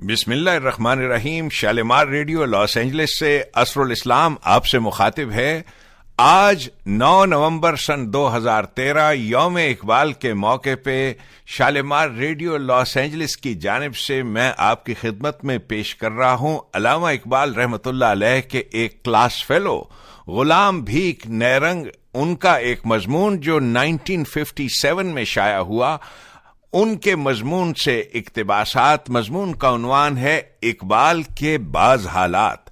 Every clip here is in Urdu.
بسم اللہ الرحمن الرحیم. شالمار ریڈیو لاس اینجلس سے اسر الاسلام آپ سے مخاطب ہے. آج 9 نومبر سن 2013 یوم اقبال کے موقع پہ شالمار ریڈیو لاس اینجلس کی جانب سے میں آپ کی خدمت میں پیش کر رہا ہوں علامہ اقبال رحمۃ اللہ علیہ کے ایک کلاس فیلو غلام بھیک نیرنگ، ان کا ایک مضمون جو 1957 میں شائع ہوا. ان کے مضمون سے اقتباسات. مضمون کا عنوان ہے اقبال کے بعض حالات.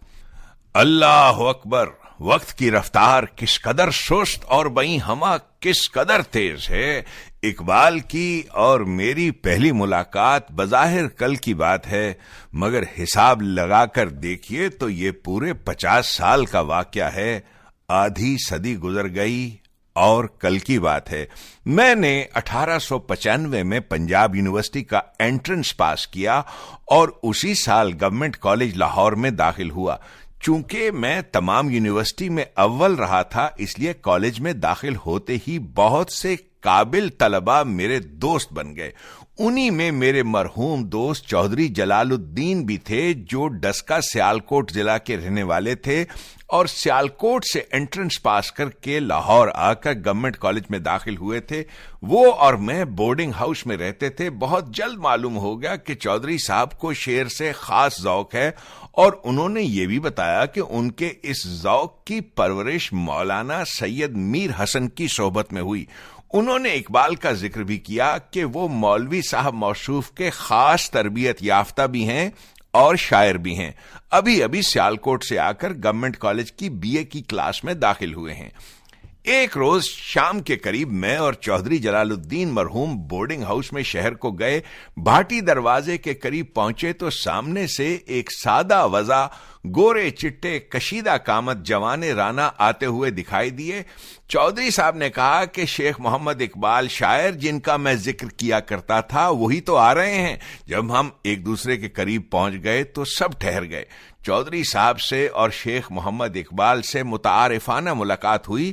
اللہ اکبر، وقت کی رفتار کس قدر سست اور بیں ہما کس قدر تیز ہے. اقبال کی اور میری پہلی ملاقات بظاہر کل کی بات ہے، مگر حساب لگا کر دیکھیے تو یہ پورے 50 سال کا واقعہ ہے. آدھی صدی گزر گئی اور کل کی بات ہے. میں نے 1895 میں پنجاب یونیورسٹی کا انٹرنس پاس کیا اور اسی سال گورنمنٹ کالج لاہور میں داخل ہوا. چونکہ میں تمام یونیورسٹی میں اول رہا تھا، اس لیے کالج میں داخل ہوتے ہی بہت سے قابل طلباء میرے دوست بن گئے. انہی میں میرے مرحوم دوست چودھری جلال الدین بھی تھے، جو ڈسکا سیالکوٹ ضلع کے رہنے والے تھے اور سیالکوٹ سے انٹرنس پاس کر کے لاہور آ کر گورنمنٹ کالج میں داخل ہوئے تھے. وہ اور میں بورڈنگ ہاؤس میں رہتے تھے. بہت جلد معلوم ہو گیا کہ چودھری صاحب کو شعر سے خاص ذوق ہے، اور انہوں نے یہ بھی بتایا کہ ان کے اس ذوق کی پرورش مولانا سید میر حسن کی صحبت میں ہوئی. انہوں نے اقبال کا ذکر بھی کیا کہ وہ مولوی صاحب موصوف کے خاص تربیت یافتہ بھی ہیں اور شاعر بھی ہیں. ابھی سیالکوٹ سے آ کر گورنمنٹ کالج کی BA کی کلاس میں داخل ہوئے ہیں. ایک روز شام کے قریب میں اور چودھری جلال الدین مرحوم بورڈنگ ہاؤس میں شہر کو گئے. بھاٹی دروازے کے قریب پہنچے تو سامنے سے ایک سادہ وضع گورے چٹے کشیدہ قامت جوان رانا آتے ہوئے دکھائی دیے. چودھری صاحب نے کہا کہ شیخ محمد اقبال شاعر جن کا میں ذکر کیا کرتا تھا وہی تو آ رہے ہیں. جب ہم ایک دوسرے کے قریب پہنچ گئے تو سب ٹھہر گئے. چودھری صاحب سے اور شیخ محمد اقبال سے متعارفانہ ملاقات ہوئی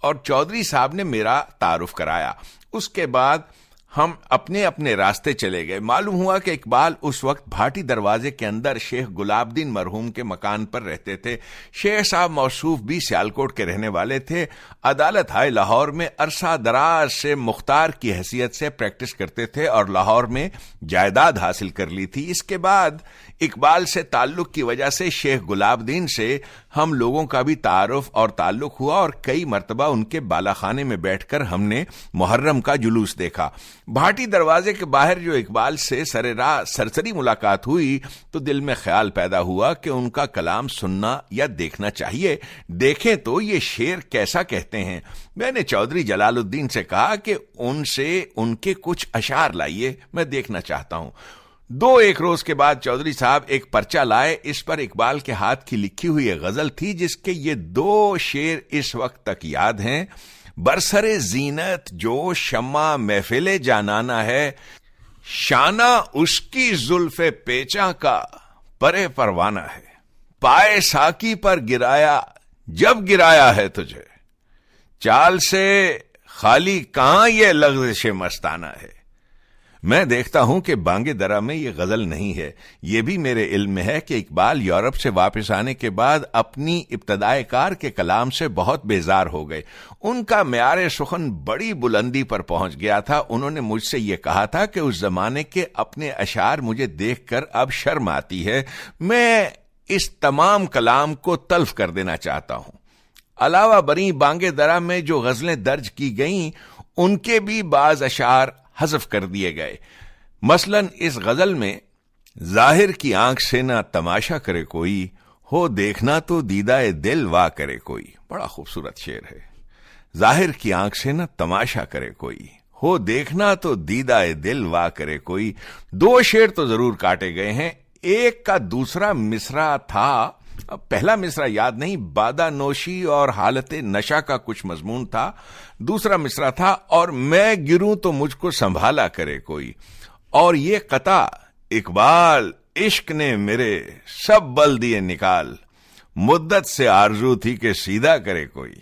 اور چودھری صاحب نے میرا تعارف کرایا. اس کے بعد ہم اپنے اپنے راستے چلے گئے. معلوم ہوا کہ اقبال اس وقت بھاٹی دروازے کے اندر شیخ گلاب دین مرحوم کے مکان پر رہتے تھے. شیخ صاحب موصوف بھی سیالکوٹ کے رہنے والے تھے. عدالت ہائے لاہور میں عرصہ دراز سے مختار کی حیثیت سے پریکٹس کرتے تھے اور لاہور میں جائیداد حاصل کر لی تھی. اس کے بعد اقبال سے تعلق کی وجہ سے شیخ گلاب دین سے ہم لوگوں کا بھی تعارف اور تعلق ہوا اور کئی مرتبہ ان کے بالا خانے میں بیٹھ کر ہم نے محرم کا جلوس دیکھا. بھاٹی دروازے کے باہر جو اقبال سے سر راہ سرسری ملاقات ہوئی تو دل میں خیال پیدا ہوا کہ ان کا کلام سننا یا دیکھنا چاہیے. دیکھیں تو یہ شعر کیسا کہتے ہیں. میں نے چودھری جلال الدین سے کہا کہ ان سے ان کے کچھ اشعار لائیے، میں دیکھنا چاہتا ہوں. ایک روز کے بعد چودھری صاحب ایک پرچہ لائے. اس پر اقبال کے ہاتھ کی لکھی ہوئی ایک غزل تھی جس کے یہ 2 شعر اس وقت تک یاد ہیں. برسر زینت جو شمع محفل جانانا ہے، شانہ اس کی زلف پیچاں کا پرے پروانہ ہے. پائے ساکی پر گرایا جب گرایا ہے تجھے، چال سے خالی کہاں یہ لغزش مستانہ ہے. میں دیکھتا ہوں کہ بانگے درا میں یہ غزل نہیں ہے. یہ بھی میرے علم میں ہے کہ اقبال یورپ سے واپس آنے کے بعد اپنی ابتدائے کار کے کلام سے بہت بیزار ہو گئے. ان کا معیار سخن بڑی بلندی پر پہنچ گیا تھا. انہوں نے مجھ سے یہ کہا تھا کہ اس زمانے کے اپنے اشعار مجھے دیکھ کر اب شرم آتی ہے. میں اس تمام کلام کو تلف کر دینا چاہتا ہوں. علاوہ بریں بانگے درا میں جو غزلیں درج کی گئیں ان کے بھی بعض اشعار حذف کر دیے گئے. مثلا اس غزل میں ظاہر کی آنکھ سے نہ تماشا کرے کوئی، ہو دیکھنا تو دیدہ دل وا کرے کوئی. بڑا خوبصورت شعر ہے. ظاہر کی آنکھ سے نہ تماشا کرے کوئی، ہو دیکھنا تو دیدہ دل وا کرے کوئی. 2 شعر تو ضرور کاٹے گئے ہیں. ایک کا دوسرا مصرع تھا، پہلا مصرع یاد نہیں، بادہ نوشی اور حالت نشہ کا کچھ مضمون تھا. دوسرا مصرع تھا اور میں گروں تو مجھ کو سنبھالا کرے کوئی. اور یہ قطع اقبال عشق نے میرے سب بل دیے نکال، مدت سے آرزو تھی کہ سیدھا کرے کوئی.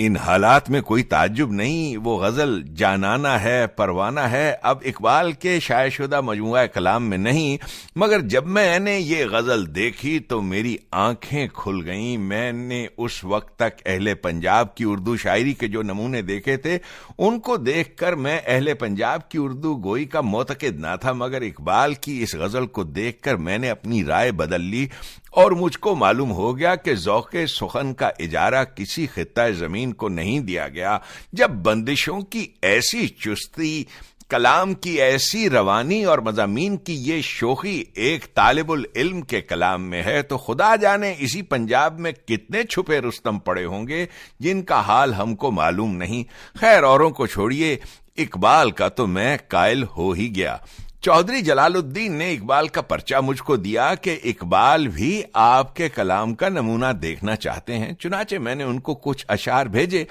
ان حالات میں کوئی تعجب نہیں، وہ غزل جانانہ ہے، پروانہ ہے، اب اقبال کے شائع شدہ مجموعہ کلام میں نہیں، مگر جب میں نے یہ غزل دیکھی تو میری آنکھیں کھل گئیں۔ میں نے اس وقت تک اہل پنجاب کی اردو شاعری کے جو نمونے دیکھے تھے ان کو دیکھ کر میں اہل پنجاب کی اردو گوئی کا معتقد نہ تھا، مگر اقبال کی اس غزل کو دیکھ کر میں نے اپنی رائے بدل لی اور مجھ کو معلوم ہو گیا کہ ذوق سخن کا اجارہ کسی خطہ زمین کو نہیں دیا گیا۔ جب بندشوں کی ایسی چستی، کلام کی ایسی روانی اور مضامین کی یہ شوخی ایک طالب العلم کے کلام میں ہے تو خدا جانے اسی پنجاب میں کتنے چھپے رستم پڑے ہوں گے جن کا حال ہم کو معلوم نہیں۔ خیر، اوروں کو چھوڑیے، اقبال کا تو میں قائل ہو ہی گیا۔ چودھری جلال الدین نے اقبال کا پرچہ مجھ کو دیا کہ اقبال بھی آپ کے کلام کا نمونہ دیکھنا چاہتے ہیں، چنانچہ میں نے ان کو کچھ اشعار بھیجے۔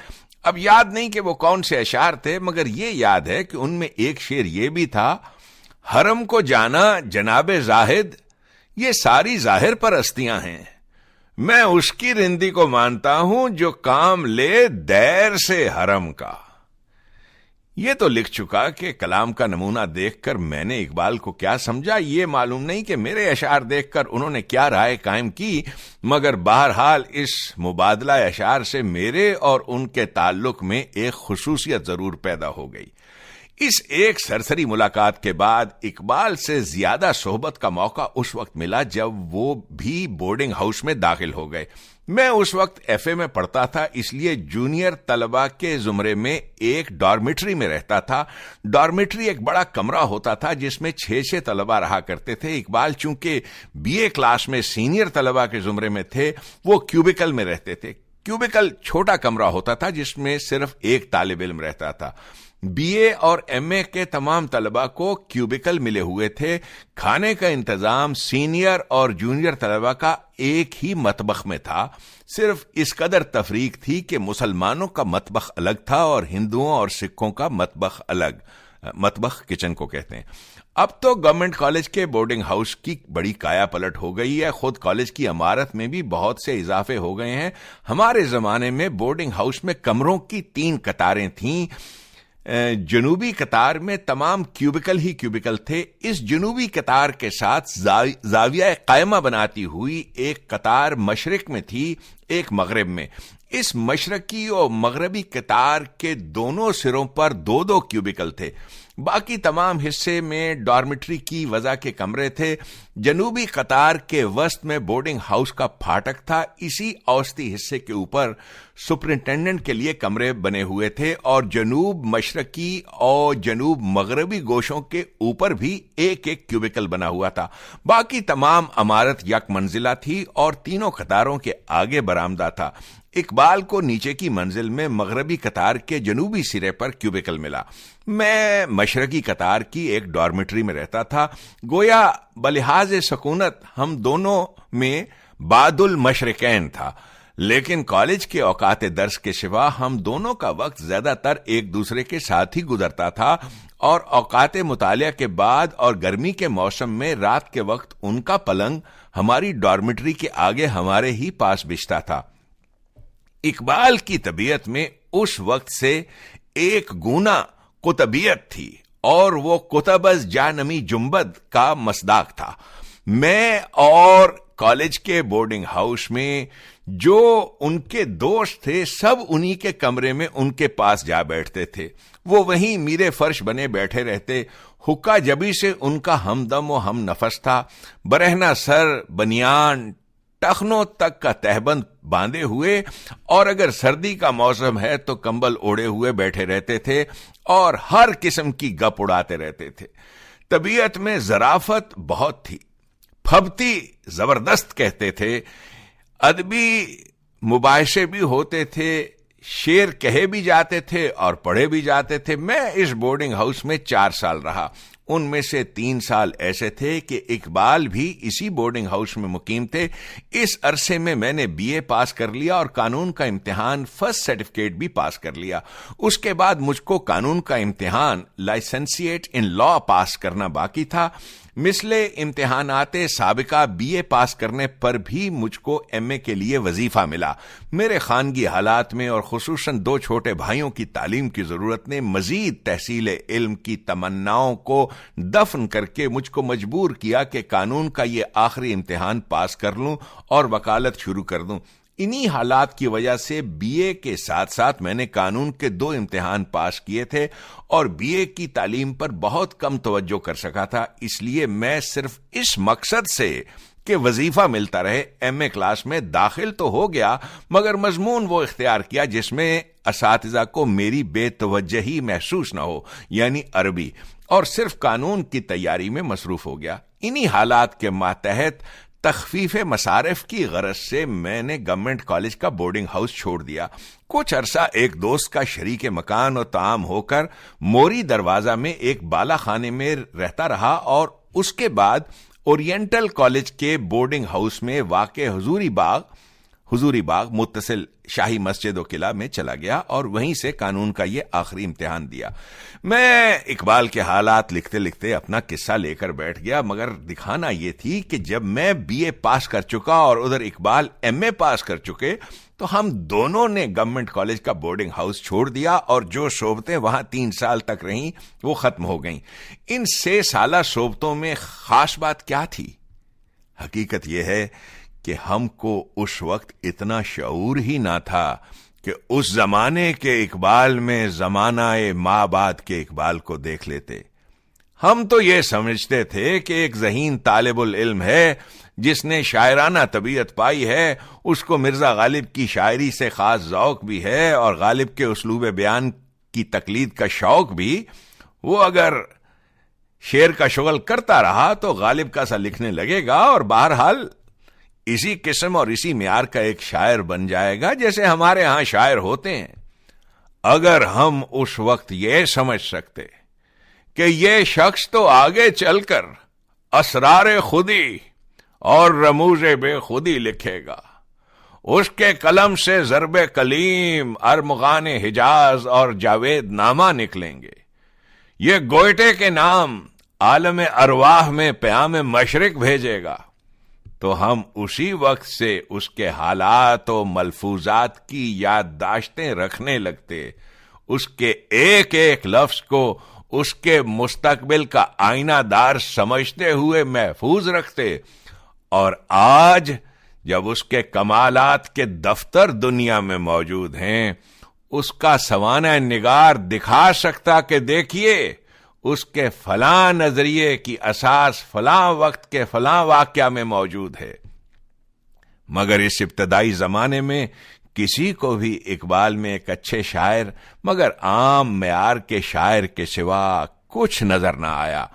اب یاد نہیں کہ وہ کون سے اشعار تھے، مگر یہ یاد ہے کہ ان میں ایک شعر یہ بھی تھا: حرم کو جانا جناب زاہد، یہ ساری ظاہر پرستیاں ہیں، میں اس کی رندی کو مانتا ہوں جو کام لے دیر سے حرم کا۔ یہ تو لکھ چکا کہ کلام کا نمونہ دیکھ کر میں نے اقبال کو کیا سمجھا یہ معلوم نہیں کہ میرے اشعار دیکھ کر انہوں نے کیا رائے قائم کی، مگر بہرحال اس مبادلہ اشعار سے میرے اور ان کے تعلق میں ایک خصوصیت ضرور پیدا ہو گئی۔ اس ایک سرسری ملاقات کے بعد اقبال سے زیادہ صحبت کا موقع اس وقت ملا جب وہ بھی بورڈنگ ہاؤس میں داخل ہو گئے۔ میں اس وقت ایف اے میں پڑھتا تھا، اس لیے جونیئر طلبہ کے زمرے میں ایک ڈارمیٹری میں رہتا تھا۔ ڈارمیٹری ایک بڑا کمرہ ہوتا تھا جس میں 6 طلبہ رہا کرتے تھے۔ اقبال چونکہ بی اے کلاس میں سینئر طلبہ کے زمرے میں تھے، وہ کیوبیکل میں رہتے تھے۔ کیوبیکل چھوٹا کمرہ ہوتا تھا جس میں صرف ایک طالب علم رہتا تھا۔ بی اے اور ایم اے کے تمام طلبہ کو کیوبیکل ملے ہوئے تھے۔ کھانے کا انتظام سینئر اور جونیئر طلبہ کا ایک ہی مطبخ میں تھا، صرف اس قدر تفریق تھی کہ مسلمانوں کا مطبخ الگ تھا اور ہندوؤں اور سکھوں کا مطبخ الگ، مطبخ کچن کو کہتے ہیں۔ اب تو گورنمنٹ کالج کے بورڈنگ ہاؤس کی بڑی کایا پلٹ ہو گئی ہے، خود کالج کی عمارت میں بھی بہت سے اضافے ہو گئے ہیں۔ ہمارے زمانے میں بورڈنگ ہاؤس میں کمروں کی 3 قطاریں تھیں۔ جنوبی قطار میں تمام کیوبیکل ہی کیوبیکل تھے۔ اس جنوبی قطار کے ساتھ زاویہ قائمہ بناتی ہوئی ایک قطار مشرق میں تھی، ایک مغرب میں۔ اس مشرقی اور مغربی قطار کے دونوں سروں پر 2 کیوبیکل تھے۔ باقی تمام حصے میں ڈارمیٹری کی وضع کے کمرے تھے۔ جنوبی قطار کے وسط میں بورڈنگ ہاؤس کا پھاٹک تھا۔ اسی اوسطی حصے کے اوپر سپرنٹینڈنٹ کے لیے کمرے بنے ہوئے تھے اور جنوب مشرقی اور جنوب مغربی گوشوں کے اوپر بھی ایک کیوبیکل بنا ہوا تھا۔ باقی تمام عمارت یک منزلہ تھی اور تینوں قطاروں کے آگے برآمدہ تھا۔ اقبال کو نیچے کی منزل میں مغربی قطار کے جنوبی سرے پر کیوبیکل ملا۔ میں مشرقی قطار کی ایک ڈارمیٹری میں رہتا تھا۔ گویا بلحاظ سکونت ہم دونوں میں بعد المشرقین تھا، لیکن کالج کے اوقات درس کے سوا ہم دونوں کا وقت زیادہ تر ایک دوسرے کے ساتھ ہی گزرتا تھا اور اوقات مطالعہ کے بعد اور گرمی کے موسم میں رات کے وقت ان کا پلنگ ہماری ڈارمیٹری کے آگے ہمارے ہی پاس بچھتا تھا۔ اقبال کی طبیعت میں اس وقت سے ایک گونا قطبیت تھی اور وہ قطبز جانمی جنبد کا مصداق تھا۔ میں اور کالج کے بورڈنگ ہاؤس میں جو ان کے دوست تھے سب انہی کے کمرے میں ان کے پاس جا بیٹھتے تھے۔ وہ وہیں میرے فرش بنے بیٹھے رہتے۔ حقہ جبی سے ان کا ہمدم و ہم نفس تھا۔ برہنہ سر، بنیان، ٹخنوں تک کا تہبند باندھے ہوئے، اور اگر سردی کا موسم ہے تو کمبل اوڑے ہوئے بیٹھے رہتے تھے اور ہر قسم کی گپ اڑاتے رہتے تھے۔ طبیعت میں ظرافت بہت تھی، پھبتی زبردست کہتے تھے۔ ادبی مباحثے بھی ہوتے تھے، شعر کہے بھی جاتے تھے اور پڑھے بھی جاتے تھے۔ میں اس بورڈنگ ہاؤس میں 4 سال رہا۔ ان میں سے 3 سال ایسے تھے کہ اقبال بھی اسی بورڈنگ ہاؤس میں مقیم تھے۔ اس عرصے میں میں نے بی اے پاس کر لیا اور قانون کا امتحان فرسٹ سرٹیفکیٹ بھی پاس کر لیا۔ اس کے بعد مجھ کو قانون کا امتحان لائسنسیٹ ان لا پاس کرنا باقی تھا۔ مثل امتحانات سابقہ BA پاس کرنے پر بھی مجھ کو MA کے لیے وظیفہ ملا. میرے خانگی حالات میں اور خصوصاً 2 چھوٹے بھائیوں کی تعلیم کی ضرورت نے مزید تحصیل علم کی تمناؤں کو دفن کر کے مجھ کو مجبور کیا کہ قانون کا یہ آخری امتحان پاس کر لوں اور وکالت شروع کر دوں. انہی حالات کی وجہ سے BA کے ساتھ ساتھ میں نے قانون کے 2 امتحان پاس کیے تھے اور BA کی تعلیم پر بہت کم توجہ کر سکا تھا. اس لیے میں صرف اس مقصد سے کہ وظیفہ ملتا رہے MA کلاس میں داخل تو ہو گیا، مگر مضمون وہ اختیار کیا جس میں اساتذہ کو میری بے توجہی محسوس نہ ہو، یعنی عربی، اور صرف قانون کی تیاری میں مصروف ہو گیا. انہی حالات کے ماتحت تخفیف مصارف کی غرض سے میں نے گورنمنٹ کالج کا بورڈنگ ہاؤس چھوڑ دیا. کچھ عرصہ ایک دوست کا شریک مکان و طعام ہو کر موری دروازہ میں ایک بالا خانے میں رہتا رہا اور اس کے بعد اورینٹل کالج کے بورڈنگ ہاؤس میں واقع حضوری باغ متصل شاہی مسجد و قلعہ میں چلا گیا اور وہیں سے قانون کا یہ آخری امتحان دیا. میں اقبال کے حالات لکھتے لکھتے اپنا قصہ لے کر بیٹھ گیا، مگر دکھانا یہ تھی کہ جب میں BA پاس کر چکا اور ادھر اقبال MA پاس کر چکے تو ہم دونوں نے گورنمنٹ کالج کا بورڈنگ ہاؤس چھوڑ دیا اور جو صحبتیں وہاں 3 سال تک رہیں وہ ختم ہو گئیں. ان 6 سالہ صحبتوں میں خاص بات کیا تھی؟ حقیقت یہ ہے کہ ہم کو اس وقت اتنا شعور ہی نہ تھا کہ اس زمانے کے اقبال میں زمانہ ماں بعد کے اقبال کو دیکھ لیتے. ہم تو یہ سمجھتے تھے کہ ایک ذہین طالب العلم ہے جس نے شاعرانہ طبیعت پائی ہے، اس کو مرزا غالب کی شاعری سے خاص ذوق بھی ہے اور غالب کے اسلوب بیان کی تقلید کا شوق بھی. وہ اگر شعر کا شغل کرتا رہا تو غالب کا سا لکھنے لگے گا اور بہرحال اسی قسم اور اسی معیار کا ایک شاعر بن جائے گا جیسے ہمارے ہاں شاعر ہوتے ہیں. اگر ہم اس وقت یہ سمجھ سکتے کہ یہ شخص تو آگے چل کر اسرار خودی اور رموز بے خودی لکھے گا، اس کے قلم سے ضرب کلیم ارمغان حجاز اور جاوید نامہ نکلیں گے، یہ گوئٹے کے نام عالم ارواح میں پیام مشرق بھیجے گا، تو ہم اسی وقت سے اس کے حالات و ملفوظات کی یادداشتیں رکھنے لگتے، اس کے ایک ایک لفظ کو اس کے مستقبل کا آئینہ دار سمجھتے ہوئے محفوظ رکھتے. اور آج جب اس کے کمالات کے دفتر دنیا میں موجود ہیں، اس کا سوانح نگار دکھا سکتا کہ دیکھیے اس کے فلاں نظریے کی اساس فلاں وقت کے فلاں واقعہ میں موجود ہے. مگر اس ابتدائی زمانے میں کسی کو بھی اقبال میں ایک اچھے شاعر مگر عام معیار کے شاعر کے سوا کچھ نظر نہ آیا.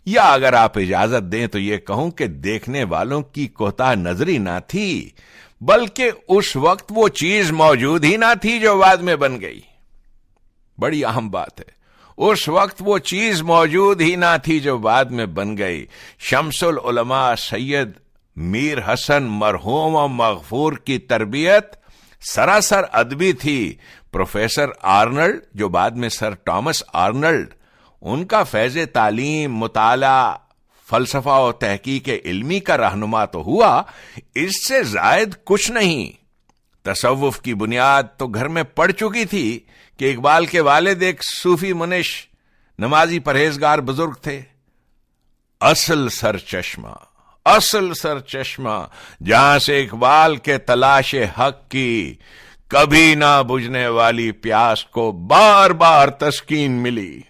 یا اگر آپ اجازت دیں تو یہ کہوں کہ دیکھنے والوں کی کوتاہ نظری نہ تھی، بلکہ اس وقت وہ چیز موجود ہی نہ تھی جو بعد میں بن گئی. بڑی اہم بات ہے، اس وقت وہ چیز موجود ہی نہ تھی جو بعد میں بن گئی. شمس العلماء سید میر حسن مرحوم و مغفور کی تربیت سراسر ادبی تھی. پروفیسر آرنلڈ جو بعد میں سر ٹامس آرنلڈ، ان کا فیض تعلیم، مطالعہ، فلسفہ و تحقیق علمی کا رہنما تو ہوا، اس سے زائد کچھ نہیں. تصوف کی بنیاد تو گھر میں پڑ چکی تھی کہ اقبال کے والد ایک صوفی منش نمازی پرہیزگار بزرگ تھے. اصل سر چشمہ جہاں سے اقبال کے تلاش حق کی کبھی نہ بجھنے والی پیاس کو بار بار تسکین ملی،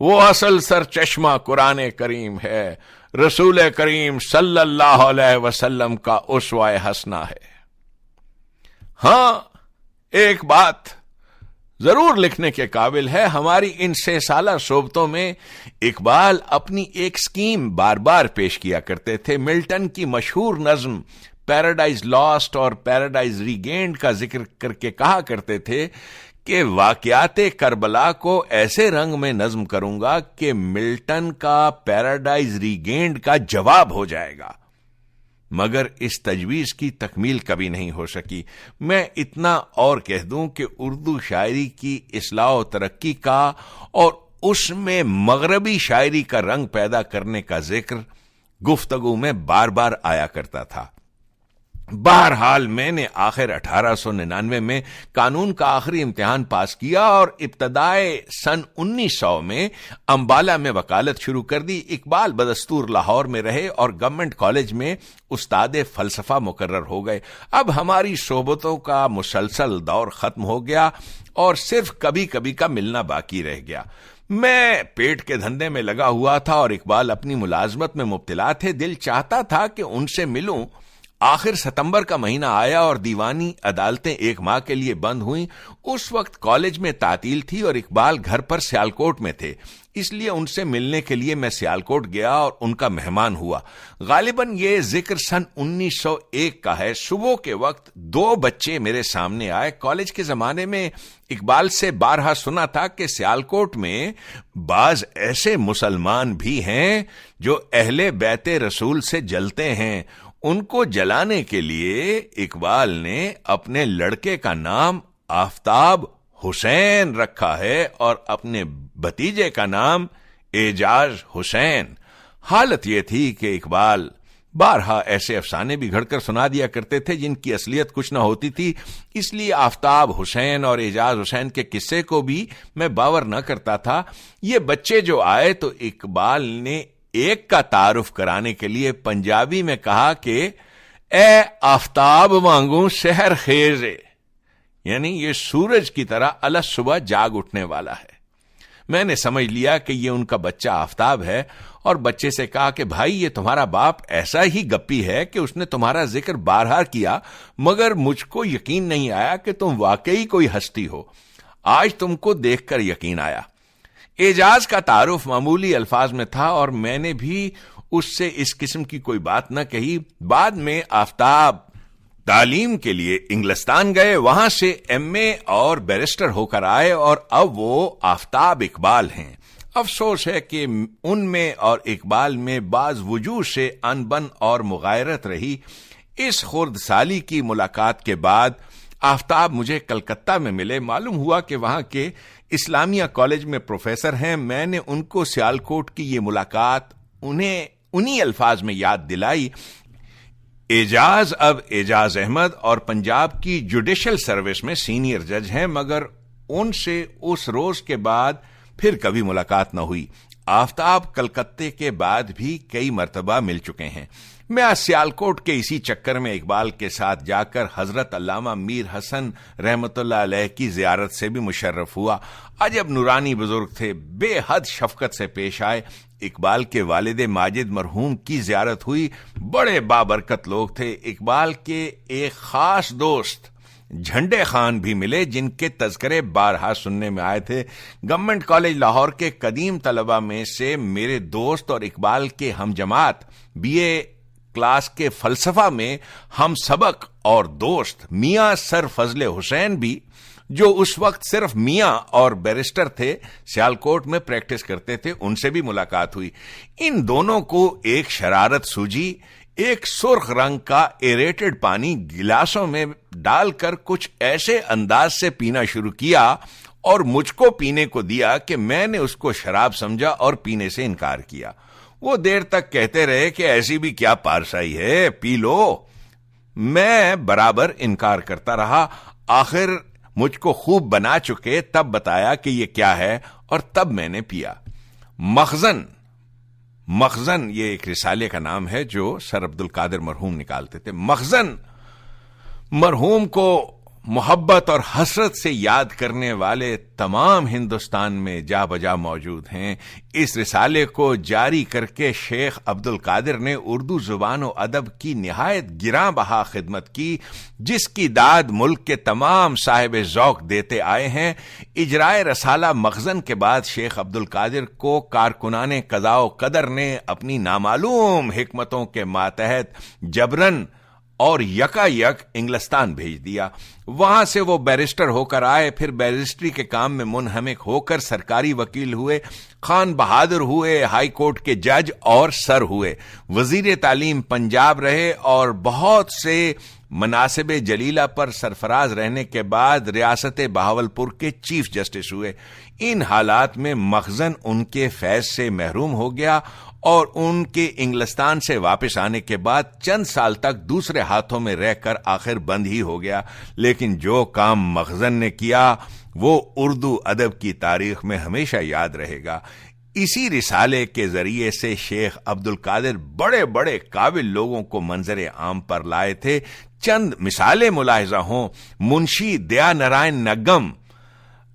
وہ اصل سر چشمہ قرآن کریم ہے، رسول کریم صلی اللہ علیہ وسلم کا اسوہ حسنہ ہے. ہاں، ایک بات ضرور لکھنے کے قابل ہے. ہماری ان 6 سالہ صحبتوں میں اقبال اپنی ایک سکیم بار بار پیش کیا کرتے تھے. ملٹن کی مشہور نظم پیراڈائز لاسٹ اور پیراڈائز ریگینڈ کا ذکر کر کے کہا کرتے تھے کہ واقعات کربلا کو ایسے رنگ میں نظم کروں گا کہ ملٹن کا پیراڈائز ریگینڈ کا جواب ہو جائے گا. مگر اس تجویز کی تکمیل کبھی نہیں ہو سکی. میں اتنا اور کہہ دوں کہ اردو شاعری کی اصلاح و ترقی کا اور اس میں مغربی شاعری کا رنگ پیدا کرنے کا ذکر گفتگو میں بار بار آیا کرتا تھا۔ بہرحال میں نے آخر 1899 میں قانون کا آخری امتحان پاس کیا اور ابتدائے سن 1900 میں امبالہ میں وکالت شروع کر دی۔ اقبال بدستور لاہور میں رہے اور گورنمنٹ کالج میں استاد فلسفہ مقرر ہو گئے۔ اب ہماری صحبتوں کا مسلسل دور ختم ہو گیا اور صرف کبھی کبھی کا ملنا باقی رہ گیا۔ میں پیٹ کے دھندے میں لگا ہوا تھا اور اقبال اپنی ملازمت میں مبتلا تھے۔ دل چاہتا تھا کہ ان سے ملوں۔ آخر ستمبر کا مہینہ آیا اور دیوانی عدالتیں 1 ماہ کے لیے بند ہوئیں۔ اس وقت کالج میں تعطیل تھی اور اقبال گھر پر سیالکوٹ میں تھے، اس لیے ان سے ملنے کے لیے میں سیالکوٹ گیا اور ان کا مہمان ہوا۔ غالباً یہ ذکر سن 1901 کا ہے۔ صبح کے وقت 2 بچے میرے سامنے آئے۔ کالج کے زمانے میں اقبال سے بارہا سنا تھا کہ سیالکوٹ میں بعض ایسے مسلمان بھی ہیں جو اہل بیت رسول سے جلتے ہیں۔ ان کو جلانے کے لیے اقبال نے اپنے لڑکے کا نام آفتاب حسین رکھا ہے اور اپنے بھتیجے کا نام اعجاز حسین۔ حالت یہ تھی کہ اقبال بارہا ایسے افسانے بھی گھڑ کر سنا دیا کرتے تھے جن کی اصلیت کچھ نہ ہوتی تھی، اس لیے آفتاب حسین اور اعجاز حسین کے قصے کو بھی میں باور نہ کرتا تھا۔ یہ بچے جو آئے تو اقبال نے ایک کا تعارف کرانے کے لیے پنجابی میں کہا کہ اے آفتاب وانگوں سحر خیز، یعنی یہ سورج کی طرح الگ صبح جاگ اٹھنے والا ہے۔ میں نے سمجھ لیا کہ یہ ان کا بچہ آفتاب ہے اور بچے سے کہا کہ بھائی یہ تمہارا باپ ایسا ہی گپی ہے کہ اس نے تمہارا ذکر بارہا کیا، مگر مجھ کو یقین نہیں آیا کہ تم واقعی کوئی ہستی ہو۔ آج تم کو دیکھ کر یقین آیا۔ اعجاز کا تعارف معمولی الفاظ میں تھا اور میں نے بھی اس سے اس قسم کی کوئی بات نہ کہی۔ بعد میں آفتاب تعلیم کے لیے انگلستان گئے، وہاں سے ایم اے اور بیرسٹر ہو کر آئے اور اب وہ آفتاب اقبال ہیں۔ افسوس ہے کہ ان میں اور اقبال میں بعض وجوہ سے انبن اور مغایرت رہی۔ اس خرد سالی کی ملاقات کے بعد آفتاب مجھے کلکتہ میں ملے۔ معلوم ہوا کہ وہاں کے اسلامیہ کالج میں پروفیسر ہیں۔ میں نے ان کو سیالکوٹ کی یہ ملاقات انہی الفاظ میں یاد دلائی۔ اعجاز اب اعجاز احمد اور پنجاب کی جوڈیشل سروس میں سینئر جج ہیں، مگر ان سے اس روز کے بعد پھر کبھی ملاقات نہ ہوئی۔ آفتاب کلکتے کے بعد بھی کئی مرتبہ مل چکے ہیں۔ میں سیالکوٹ کے اسی چکر میں اقبال کے ساتھ جا کر حضرت علامہ میر حسن رحمۃ اللہ علیہ کی زیارت سے بھی مشرف ہوا۔ عجب نورانی بزرگ تھے، بے حد شفقت سے پیش آئے۔ اقبال کے والد ماجد مرحوم کی زیارت ہوئی، بڑے بابرکت لوگ تھے۔ اقبال کے ایک خاص دوست جھنڈے خان بھی ملے جن کے تذکرے بارہا سننے میں آئے تھے۔ گورنمنٹ کالج لاہور کے قدیم طلبہ میں سے میرے دوست اور اقبال کے ہم جماعت بی اے کلاس کے فلسفہ میں ہم سبق اور دوست میاں سر فضل حسین بھی، جو اس وقت صرف میاں اور بیرسٹر تھے، سیالکوٹ میں پریکٹس کرتے تھے، ان سے بھی ملاقات ہوئی۔ ان دونوں کو ایک شرارت سوجی۔ ایک سرخ رنگ کا ایریٹڈ پانی گلاسوں میں ڈال کر کچھ ایسے انداز سے پینا شروع کیا اور مجھ کو پینے کو دیا کہ میں نے اس کو شراب سمجھا اور پینے سے انکار کیا۔ وہ دیر تک کہتے رہے کہ ایسی بھی کیا پارسائی ہے، پی لو۔ میں برابر انکار کرتا رہا۔ آخر مجھ کو خوب بنا چکے تب بتایا کہ یہ کیا ہے اور تب میں نے پیا۔ مخزن یہ ایک رسالے کا نام ہے جو سر عبدالقادر مرحوم نکالتے تھے۔ مخزن مرحوم کو محبت اور حسرت سے یاد کرنے والے تمام ہندوستان میں جا بجا موجود ہیں۔ اس رسالے کو جاری کر کے شیخ عبدالقادر نے اردو زبان و ادب کی نہایت گراں بہا خدمت کی، جس کی داد ملک کے تمام صاحب ذوق دیتے آئے ہیں۔ اجرائے رسالہ مخزن کے بعد شیخ عبدالقادر کو کارکنان قضاء و قدر نے اپنی نامعلوم حکمتوں کے ماتحت جبرن اور یکا یک انگلستان بھیج دیا۔ وہاں سے وہ بیرسٹر ہو کر آئے، پھر بیرسٹری کے کام میں منہمک ہو کر سرکاری وکیل ہوئے، خان بہادر ہوئے، ہائی کورٹ کے جج اور سر ہوئے، وزیر تعلیم پنجاب رہے اور بہت سے مناصب جلیلہ پر سرفراز رہنے کے بعد ریاست بہاولپور کے چیف جسٹس ہوئے۔ ان حالات میں مخزن ان کے فیض سے محروم ہو گیا اور ان کے انگلستان سے واپس آنے کے بعد چند سال تک دوسرے ہاتھوں میں رہ کر آخر بند ہی ہو گیا۔ لیکن جو کام مخزن نے کیا وہ اردو ادب کی تاریخ میں ہمیشہ یاد رہے گا۔ اسی رسالے کے ذریعے سے شیخ عبدالقادر بڑے بڑے قابل لوگوں کو منظر عام پر لائے تھے۔ چند مثالیں ملاحظہ ہوں، منشی دیا نارائن نگم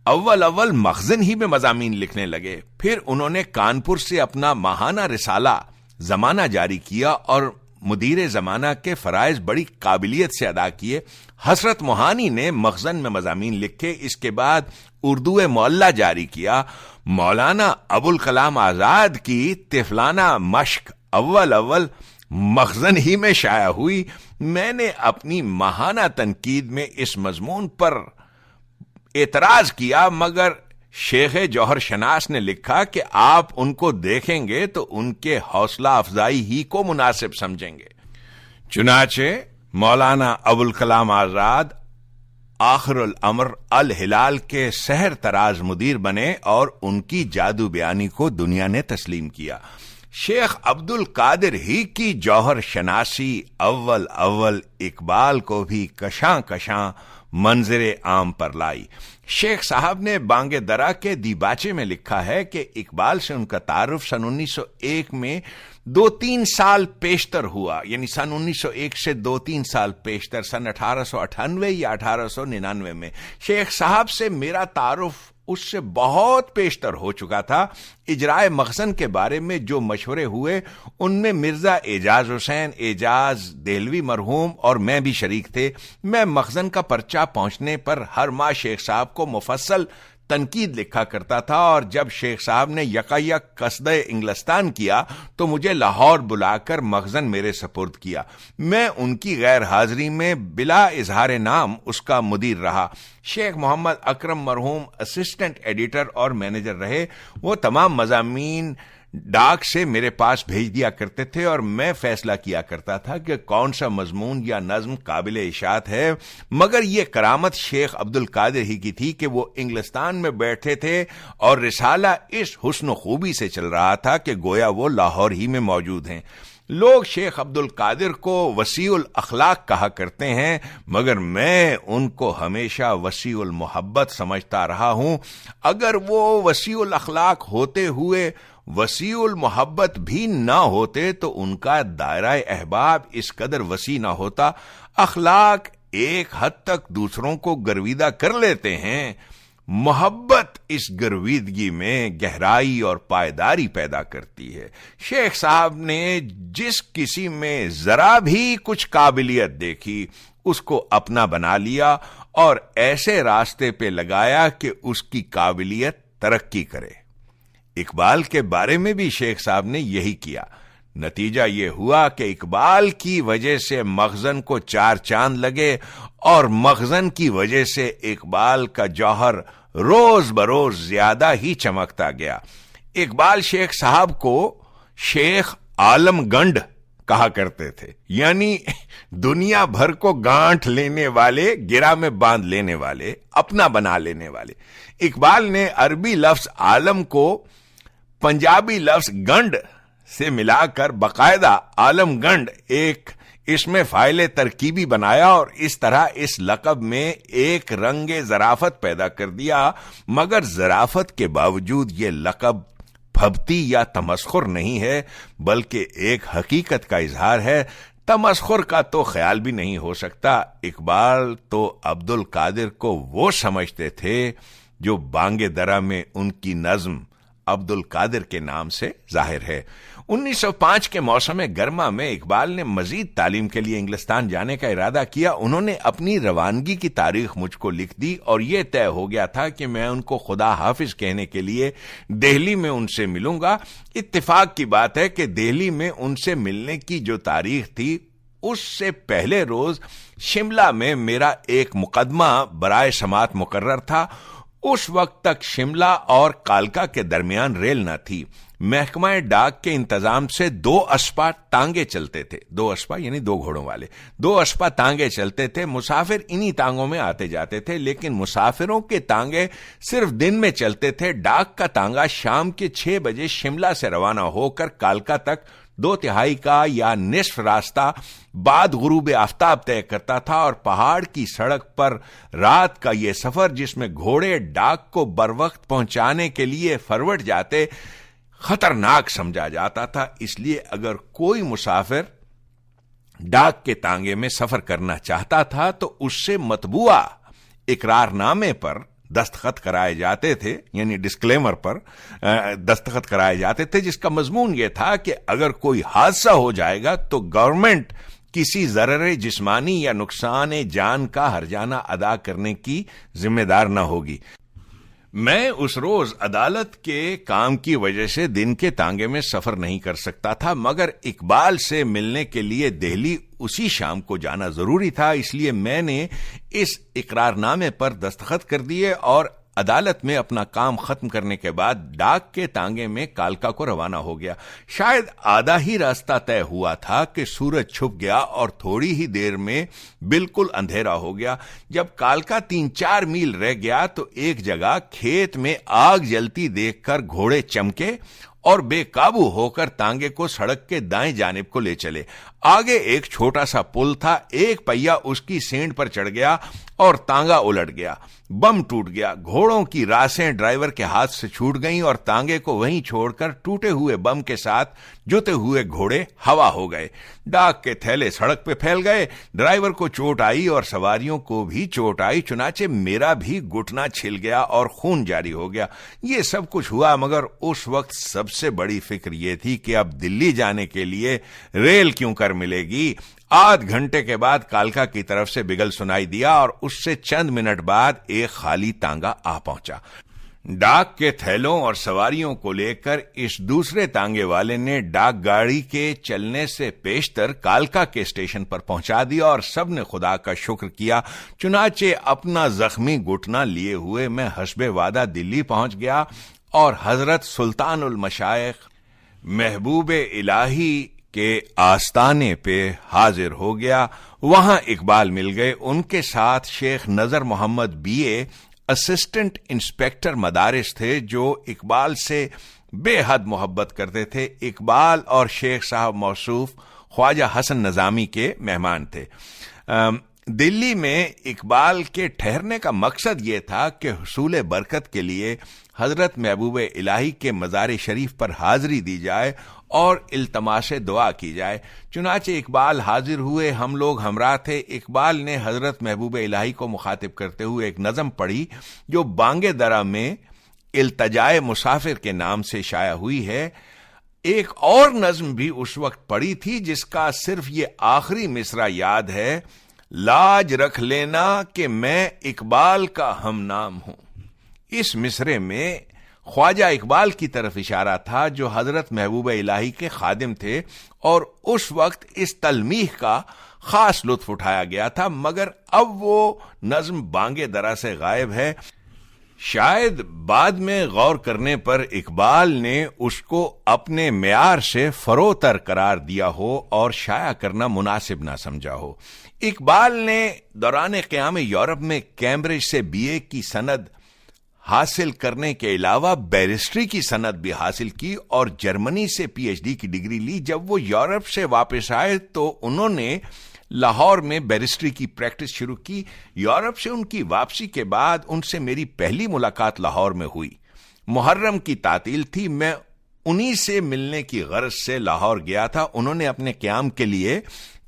اول مخزن ہی میں مضامین لکھنے لگے، پھر انہوں نے کانپور سے اپنا ماہانہ رسالہ زمانہ جاری کیا اور مدیر زمانہ کے فرائض بڑی قابلیت سے ادا کیے۔ حسرت موہانی نے مخزن میں مضامین لکھے، اس کے بعد اردو معلّہ جاری کیا۔ مولانا ابوالکلام آزاد کی طفلانہ مشق اول مخزن ہی میں شائع ہوئی۔ میں نے اپنی ماہانہ تنقید میں اس مضمون پر اعتراض کیا، مگر شیخ جوہر شناس نے لکھا کہ آپ ان کو دیکھیں گے تو ان کے حوصلہ افزائی ہی کو مناسب سمجھیں گے۔ چنانچہ مولانا ابوالکلام آزاد آخر الامر الہلال کے سحر تراز مدیر بنے اور ان کی جادو بیانی کو دنیا نے تسلیم کیا۔ شیخ عبدالقادر ہی کی جوہر شناسی اول اقبال کو بھی کشاں منظر عام پر لائی۔ شیخ صاحب نے بانگ درا کے دیباچے میں لکھا ہے کہ اقبال سے ان کا تعارف سن 1901 میں 2-3 سال پیشتر ہوا، یعنی سن 1901 سے 2-3 سال پیشتر سن 1898 یا 1899 میں۔ شیخ صاحب سے میرا تعارف اس سے بہت پیشتر ہو چکا تھا۔ اجرائے مخزن کے بارے میں جو مشورے ہوئے ان میں مرزا اعجاز حسین اعجاز دہلوی مرحوم اور میں بھی شریک تھے۔ میں مخزن کا پرچہ پہنچنے پر ہر ماہ شیخ صاحب کو مفصل تنقید لکھا کرتا تھا، اور جب شیخ صاحب نے یکایک قصد انگلستان کیا تو مجھے لاہور بلا کر مخزن میرے سپرد کیا۔ میں ان کی غیر حاضری میں بلا اظہار نام اس کا مدیر رہا۔ شیخ محمد اکرم مرحوم اسسٹنٹ ایڈیٹر اور مینیجر رہے۔ وہ تمام مضامین ڈاک سے میرے پاس بھیج دیا کرتے تھے اور میں فیصلہ کیا کرتا تھا کہ کون سا مضمون یا نظم قابل اشاعت ہے، مگر یہ کرامت شیخ عبدالقادر ہی کی تھی کہ وہ انگلستان میں بیٹھے تھے اور رسالہ اس حسن و خوبی سے چل رہا تھا کہ گویا وہ لاہور ہی میں موجود ہیں۔ لوگ شیخ عبدالقادر کو وسیع الاخلاق کہا کرتے ہیں، مگر میں ان کو ہمیشہ وسیع المحبت سمجھتا رہا ہوں۔ اگر وہ وسیع الاخلاق ہوتے ہوئے وسیع المحبت بھی نہ ہوتے تو ان کا دائرہ احباب اس قدر وسیع نہ ہوتا۔ اخلاق ایک حد تک دوسروں کو گرویدہ کر لیتے ہیں، محبت اس گرویدگی میں گہرائی اور پائیداری پیدا کرتی ہے۔ شیخ صاحب نے جس کسی میں ذرا بھی کچھ قابلیت دیکھی اس کو اپنا بنا لیا اور ایسے راستے پہ لگایا کہ اس کی قابلیت ترقی کرے۔ اقبال کے بارے میں بھی شیخ صاحب نے یہی کیا۔ نتیجہ یہ ہوا کہ اقبال کی وجہ سے مخزن کو 4 چاند لگے اور مخزن کی وجہ سے اقبال کا جوہر روز بروز زیادہ ہی چمکتا گیا۔ اقبال شیخ صاحب کو شیخ عالم گنڈ کہا کرتے تھے، یعنی دنیا بھر کو گانٹھ لینے والے، گرہ میں باندھ لینے والے، اپنا بنا لینے والے۔ اقبال نے عربی لفظ عالم کو پنجابی لفظ گنڈ سے ملا کر باقاعدہ عالم گنڈ ایک اس میں فاعل ترکیبی بنایا اور اس طرح اس لقب میں ایک رنگ ظرافت پیدا کر دیا، مگر ظرافت کے باوجود یہ لقب پھبتی یا تمسخر نہیں ہے بلکہ ایک حقیقت کا اظہار ہے۔ تمسخر کا تو خیال بھی نہیں ہو سکتا۔ اقبال تو عبدالقادر کو وہ سمجھتے تھے جو بانگ درا میں ان کی نظم عبدالقادر کے نام سے ظاہر ہے۔ 1905 کے موسم گرما میں اقبال نے مزید تعلیم کے لیے انگلستان جانے کا ارادہ کیا۔ انہوں نے اپنی روانگی کی تاریخ مجھ کو لکھ دی اور یہ طے ہو گیا تھا کہ میں ان کو خدا حافظ کہنے کے لیے دہلی میں ان سے ملوں گا۔ اتفاق کی بات ہے کہ دہلی میں ان سے ملنے کی جو تاریخ تھی اس سے پہلے روز شملہ میں میرا ایک مقدمہ برائے سماعت مقرر تھا۔ اس وقت تک شملہ اور کالکا کے درمیان ریل نہ تھی۔ محکمہ ڈاک کے انتظام سے 2 اسپا ٹانگے چلتے تھے. 2 اسپا یعنی 2 گھوڑوں والے 2 اسپا ٹانگے چلتے تھے. مسافر انہی ٹانگوں میں آتے جاتے تھے، لیکن مسافروں کے ٹانگے صرف دن میں چلتے تھے. ڈاک کا ٹانگا شام کے 6 بجے شملہ سے روانہ ہو کر کالکا تک 2/3 کا یا نصف راستہ بعد غروب آفتاب طے کرتا تھا، اور پہاڑ کی سڑک پر رات کا یہ سفر، جس میں گھوڑے ڈاک کو بروقت پہنچانے کے لیے فروٹ جاتے، خطرناک سمجھا جاتا تھا. اس لیے اگر کوئی مسافر ڈاک کے تانگے میں سفر کرنا چاہتا تھا تو اس سے مطبوعہ اقرار نامے پر دستخط کرائے جاتے تھے، یعنی ڈسکلیمر پر دستخط کرائے جاتے تھے، جس کا مضمون یہ تھا کہ اگر کوئی حادثہ ہو جائے گا تو گورنمنٹ کسی ضرر جسمانی یا نقصان جان کا ہرجانہ ادا کرنے کی ذمہ دار نہ ہوگی. میں اس روز عدالت کے کام کی وجہ سے دن کے تانگے میں سفر نہیں کر سکتا تھا، مگر اقبال سے ملنے کے لیے دہلی اسی شام کو جانا ضروری تھا. اس لیے میں نے اس اقرار نامے پر دستخط کر دیے اور عدالت میں اپنا کام ختم کرنے کے بعد ڈاک کے تانگے میں کالکا کو روانہ ہو گیا. شاید آدھا ہی راستہ طے ہوا تھا کہ سورج چھپ گیا اور تھوڑی ہی دیر میں بالکل اندھیرا ہو گیا. جب کالکا 3-4 میل رہ گیا تو ایک جگہ کھیت میں آگ جلتی دیکھ کر گھوڑے چمکے اور بے قابو ہو کر تانگے کو سڑک کے دائیں جانب کو لے چلے. آگے ایک چھوٹا سا پل تھا، ایک پہیا اس کی سینٹ پر چڑھ گیا اور تانگا الٹ گیا. بم ٹوٹ گیا. گھوڑوں کی راسیں ڈرائیور کے ہاتھ سے چھوٹ گئیں اور تانگے کو وہیں چھوڑ کر ٹوٹے ہوئے بم کے ساتھ جوتے ہوئے گھوڑے ہوا ہو گئے. ڈاک کے تھیلے سڑک پہ پھیل گئے. ڈرائیور کو چوٹ آئی اور سواریوں کو بھی چوٹ آئی، چنانچہ میرا بھی گھٹنا چھل گیا اور خون جاری ہو گیا. یہ سب کچھ ہوا، مگر اس وقت سب سے بڑی فکر یہ تھی کہ اب دلی جانے کے لیے ریل کیوں کر ملے گی. آدھ گھنٹے کے بعد کالکا کی طرف سے بگل سنائی دیا اور اس سے چند منٹ بعد ایک خالی تانگا آ پہنچا. ڈاک کے تھیلوں اور سواریوں کو لے کر اس دوسرے تانگے والے نے ڈاک گاڑی کے چلنے سے پیشتر کالکا کے اسٹیشن پر پہنچا دیا اور سب نے خدا کا شکر کیا. چنانچہ اپنا زخمی گھٹنا لیے ہوئے میں حسب وعدہ دلی پہنچ گیا اور حضرت سلطان المشائخ محبوب الہی کے آستانے پہ حاضر ہو گیا. وہاں اقبال مل گئے. ان کے ساتھ شیخ نظر محمد BA اسسٹنٹ انسپیکٹر مدارس تھے، جو اقبال سے بے حد محبت کرتے تھے. اقبال اور شیخ صاحب موصوف خواجہ حسن نظامی کے مہمان تھے. دلی میں اقبال کے ٹھہرنے کا مقصد یہ تھا کہ حصول برکت کے لیے حضرت محبوب الہی کے مزار شریف پر حاضری دی جائے اور التماس دعا کی جائے. چنانچہ اقبال حاضر ہوئے، ہم لوگ ہمراہ تھے. اقبال نے حضرت محبوب الہی کو مخاطب کرتے ہوئے ایک نظم پڑھی جو بانگے درہ میں التجائے مسافر کے نام سے شائع ہوئی ہے. ایک اور نظم بھی اس وقت پڑھی تھی جس کا صرف یہ آخری مصرع یاد ہے، لاج رکھ لینا کہ میں اقبال کا ہم نام ہوں. اس مصرے میں خواجہ اقبال کی طرف اشارہ تھا جو حضرت محبوب الہی کے خادم تھے، اور اس وقت اس تلمیح کا خاص لطف اٹھایا گیا تھا. مگر اب وہ نظم بانگے درہ سے غائب ہے. شاید بعد میں غور کرنے پر اقبال نے اس کو اپنے معیار سے فروتر قرار دیا ہو اور شائع کرنا مناسب نہ سمجھا ہو. اقبال نے دوران قیام یورپ میں کیمبرج سے BA کی سند حاصل کرنے کے علاوہ بیرسٹری کی سند بھی حاصل کی اور جرمنی سے PhD کی ڈگری لی. جب وہ یورپ سے واپس آئے تو انہوں نے لاہور میں بیرسٹری کی پریکٹس شروع کی. یورپ سے ان کی واپسی کے بعد ان سے میری پہلی ملاقات لاہور میں ہوئی. محرم کی تعطیل تھی. میں انہی سے ملنے کی غرض سے لاہور گیا تھا. انہوں نے اپنے قیام کے لیے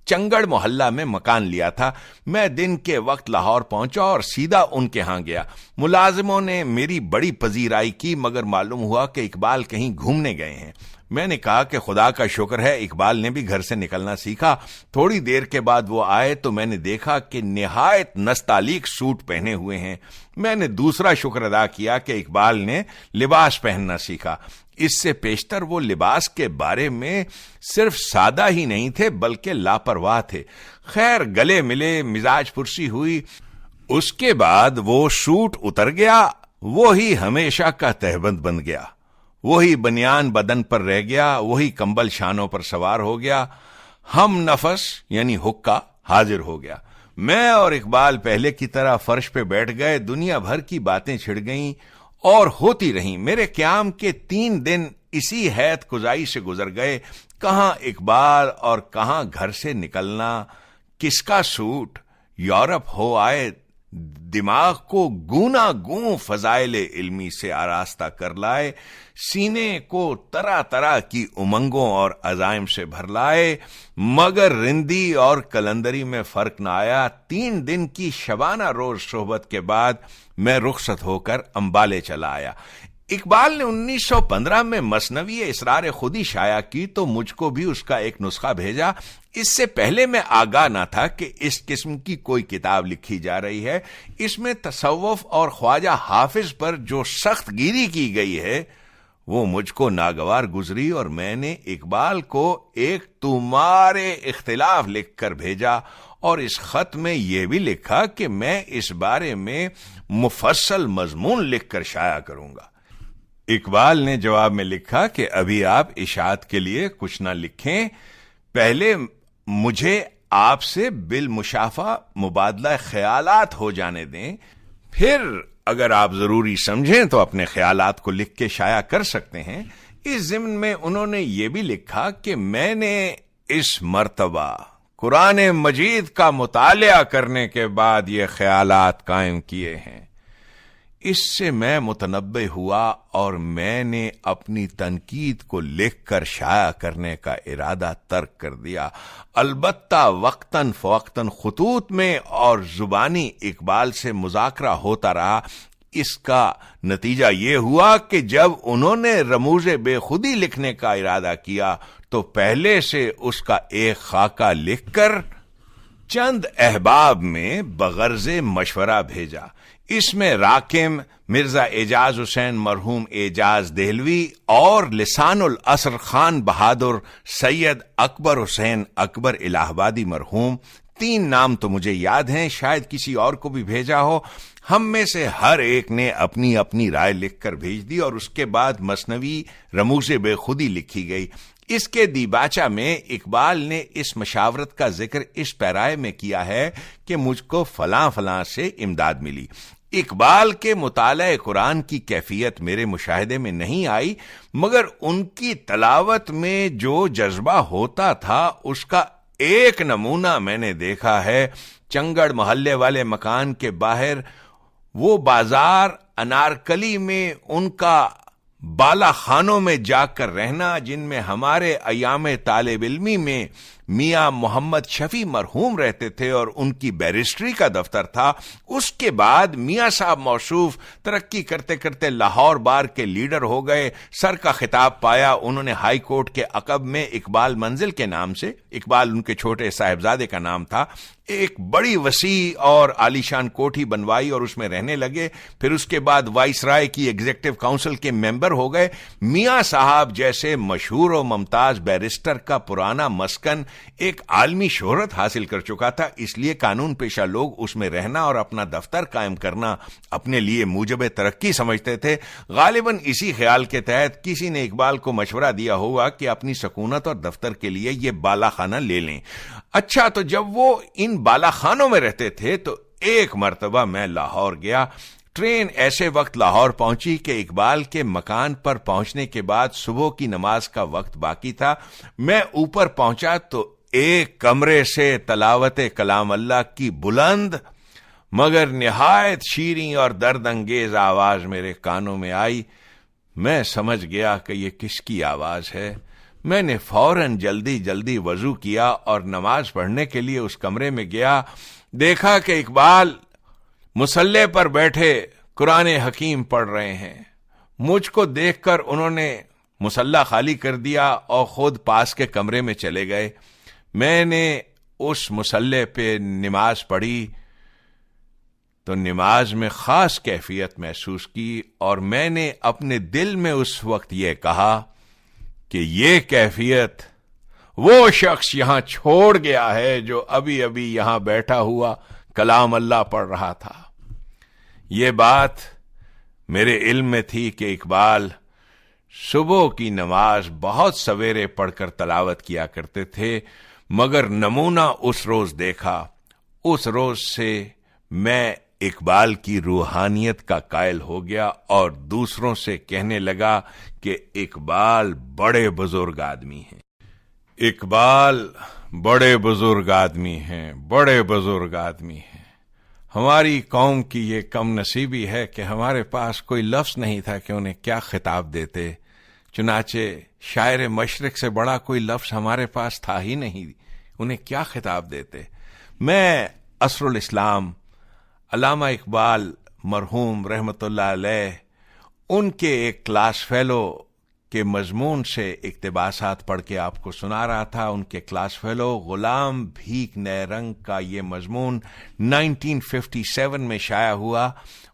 چنگڑ محلہ میں مکان لیا تھا. میں دن کے وقت لاہور پہنچا اور سیدھا ان کے ہاں گیا. ملازموں نے میری بڑی پذیرائی کی، مگر معلوم ہوا کہ اقبال کہیں گھومنے گئے ہیں. میں نے کہا کہ خدا کا شکر ہے اقبال نے بھی گھر سے نکلنا سیکھا. تھوڑی دیر کے بعد وہ آئے تو میں نے دیکھا کہ نہایت نستعلیق سوٹ پہنے ہوئے ہیں. میں نے دوسرا شکر ادا کیا کہ اقبال نے لباس پہننا سیکھا. اس سے پیشتر وہ لباس کے بارے میں صرف سادہ ہی نہیں تھے بلکہ لاپرواہ تھے. خیر گلے ملے، مزاج پرسی ہوئی. اس کے بعد وہ سوٹ اتر گیا، وہی ہمیشہ کا تہبند بن گیا. وہی بنیان بدن پر رہ گیا، وہی کمبل شانوں پر سوار ہو گیا، ہم نفس یعنی حقہ حاضر ہو گیا۔ میں اور اقبال پہلے کی طرح فرش پہ بیٹھ گئے، دنیا بھر کی باتیں چھڑ گئیں اور ہوتی رہیں۔ میرے قیام کے 3 دن اسی حیرت گزائی سے گزر گئے، کہاں اقبال اور کہاں گھر سے نکلنا، کس کا سوٹ، یورپ ہو آئے دماغ کو گونا گوں فضائل علمی سے آراستہ کر لائے، سینے کو طرح طرح کی امنگوں اور عزائم سے بھر لائے، مگر رندی اور کلندری میں فرق نہ آیا۔ 3 دن کی شبانہ روز صحبت کے بعد میں رخصت ہو کر امبالے چلا آیا۔ اقبال نے 1915 میں مثنوی اسرار خودی شائع کی تو مجھ کو بھی اس کا ایک نسخہ بھیجا۔ اس سے پہلے میں آگاہ نہ تھا کہ اس قسم کی کوئی کتاب لکھی جا رہی ہے۔ اس میں تصوف اور خواجہ حافظ پر جو سخت گیری کی گئی ہے وہ مجھ کو ناگوار گزری، اور میں نے اقبال کو ایک تمہارے اختلاف لکھ کر بھیجا، اور اس خط میں یہ بھی لکھا کہ میں اس بارے میں مفصل مضمون لکھ کر شائع کروں گا۔ اقبال نے جواب میں لکھا کہ ابھی آپ اشاعت کے لیے کچھ نہ لکھیں، پہلے مجھے آپ سے بالمشافہ مبادلہ خیالات ہو جانے دیں، پھر اگر آپ ضروری سمجھیں تو اپنے خیالات کو لکھ کے شائع کر سکتے ہیں۔ اس ضمن میں انہوں نے یہ بھی لکھا کہ میں نے اس مرتبہ قرآن مجید کا مطالعہ کرنے کے بعد یہ خیالات قائم کیے ہیں۔ اس سے میں متنبہ ہوا اور میں نے اپنی تنقید کو لکھ کر شائع کرنے کا ارادہ ترک کر دیا۔ البتہ وقتاً فوقتاً خطوط میں اور زبانی اقبال سے مذاکرہ ہوتا رہا۔ اس کا نتیجہ یہ ہوا کہ جب انہوں نے رموز بے خودی لکھنے کا ارادہ کیا تو پہلے سے اس کا ایک خاکہ لکھ کر چند احباب میں بغرض مشورہ بھیجا۔ اس میں راکم مرزا اعجاز حسین مرحوم اعجاز دہلوی اور لسان العصر خان بہادر سید اکبر حسین اکبر الہ آبادی مرحوم، 3 نام تو مجھے یاد ہیں، شاید کسی اور کو بھی بھیجا ہو۔ ہم میں سے ہر ایک نے اپنی اپنی رائے لکھ کر بھیج دی، اور اس کے بعد مثنوی رموز بے خودی لکھی گئی۔ اس کے دیباچہ میں اقبال نے اس مشاورت کا ذکر اس پیرائے میں کیا ہے کہ مجھ کو فلاں فلاں سے امداد ملی۔ اقبال کے مطالعہ قرآن کی کیفیت میرے مشاہدے میں نہیں آئی، مگر ان کی تلاوت میں جو جذبہ ہوتا تھا اس کا ایک نمونہ میں نے دیکھا ہے۔ چنگڑ محلے والے مکان کے باہر وہ بازار انارکلی میں ان کا بالا خانوں میں جا کر رہنا، جن میں ہمارے ایام طالب علمی میں میاں محمد شفیع مرحوم رہتے تھے اور ان کی بیرسٹری کا دفتر تھا۔ اس کے بعد میاں صاحب موصوف ترقی کرتے کرتے لاہور بار کے لیڈر ہو گئے، سر کا خطاب پایا۔ انہوں نے ہائی کورٹ کے عقب میں اقبال منزل کے نام سے، اقبال ان کے چھوٹے صاحبزادے کا نام تھا، ایک بڑی وسیع اور عالیشان کوٹھی بنوائی اور اس میں رہنے لگے۔ پھر اس کے بعد وائس رائے کی ایگزیکٹو کونسل کے ممبر ہو گئے۔ میاں صاحب جیسے مشہور و ممتاز بیرسٹر کا پرانا مسکن ایک عالمی شہرت حاصل کر چکا تھا، اس لیے قانون پیشہ لوگ اس میں رہنا اور اپنا دفتر قائم کرنا اپنے لیے موجب ترقی سمجھتے تھے۔ غالباً اسی خیال کے تحت کسی نے اقبال کو مشورہ دیا ہوگا کہ اپنی سکونت اور دفتر کے لیے یہ بالا خانہ لے لیں۔ اچھا، تو جب وہ ان بالا خانوں میں رہتے تھے تو ایک مرتبہ میں لاہور گیا۔ ٹرین ایسے وقت لاہور پہنچی کہ اقبال کے مکان پر پہنچنے کے بعد صبح کی نماز کا وقت باقی تھا۔ میں اوپر پہنچا تو ایک کمرے سے تلاوت کلام اللہ کی بلند مگر نہایت شیریں اور درد انگیز آواز میرے کانوں میں آئی۔ میں سمجھ گیا کہ یہ کس کی آواز ہے۔ میں نے فوراً جلدی وضو کیا اور نماز پڑھنے کے لیے اس کمرے میں گیا۔ دیکھا کہ اقبال مصلی پر بیٹھے قرآن حکیم پڑھ رہے ہیں۔ مجھ کو دیکھ کر انہوں نے مصلی خالی کر دیا اور خود پاس کے کمرے میں چلے گئے۔ میں نے اس مصلی پہ نماز پڑھی تو نماز میں خاص کیفیت محسوس کی، اور میں نے اپنے دل میں اس وقت یہ کہا کہ یہ کیفیت وہ شخص یہاں چھوڑ گیا ہے جو ابھی یہاں بیٹھا ہوا کلام اللہ پڑھ رہا تھا۔ یہ بات میرے علم میں تھی کہ اقبال صبح کی نماز بہت سویرے پڑھ کر تلاوت کیا کرتے تھے، مگر نمونہ اس روز دیکھا، اس روز سے میں اقبال کی روحانیت کا قائل ہو گیا اور دوسروں سے کہنے لگا کہ اقبال بڑے بزرگ آدمی ہیں، اقبال بڑے بزرگ آدمی ہیں، بڑے بزرگ آدمی ہیں۔ ہماری قوم کی یہ کم نصیبی ہے کہ ہمارے پاس کوئی لفظ نہیں تھا کہ انہیں کیا خطاب دیتے، چنانچہ شاعر مشرق سے بڑا کوئی لفظ ہمارے پاس تھا ہی نہیں، انہیں کیا خطاب دیتے۔ میں عصر الاسلام علامہ اقبال مرحوم رحمۃ اللہ علیہ ان کے ایک کلاس فیلو کے مضمون سے اقتباسات پڑھ کے آپ کو سنا رہا تھا۔ ان کے کلاس فیلو غلام بھیک نئے رنگ کا یہ مضمون 1957 میں شائع ہوا۔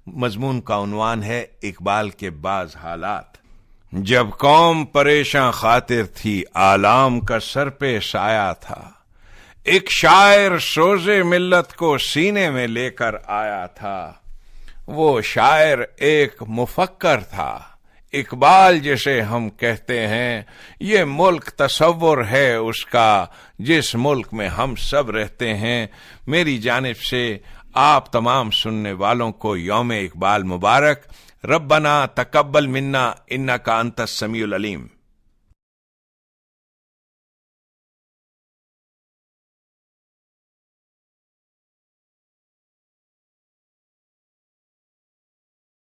مضمون کا عنوان ہے اقبال کے بعض حالات۔ جب قوم پریشاں خاطر تھی، آلام کا سر پہ سایہ تھا، ایک شاعر سوزے ملت کو سینے میں لے کر آیا تھا، وہ شاعر ایک مفکر تھا، اقبال جسے ہم کہتے ہیں۔ یہ ملک تصور ہے اس کا جس ملک میں ہم سب رہتے ہیں۔ میری جانب سے آپ تمام سننے والوں کو یوم اقبال مبارک۔ ربنا تقبل منا انک انت السمیع العلیم۔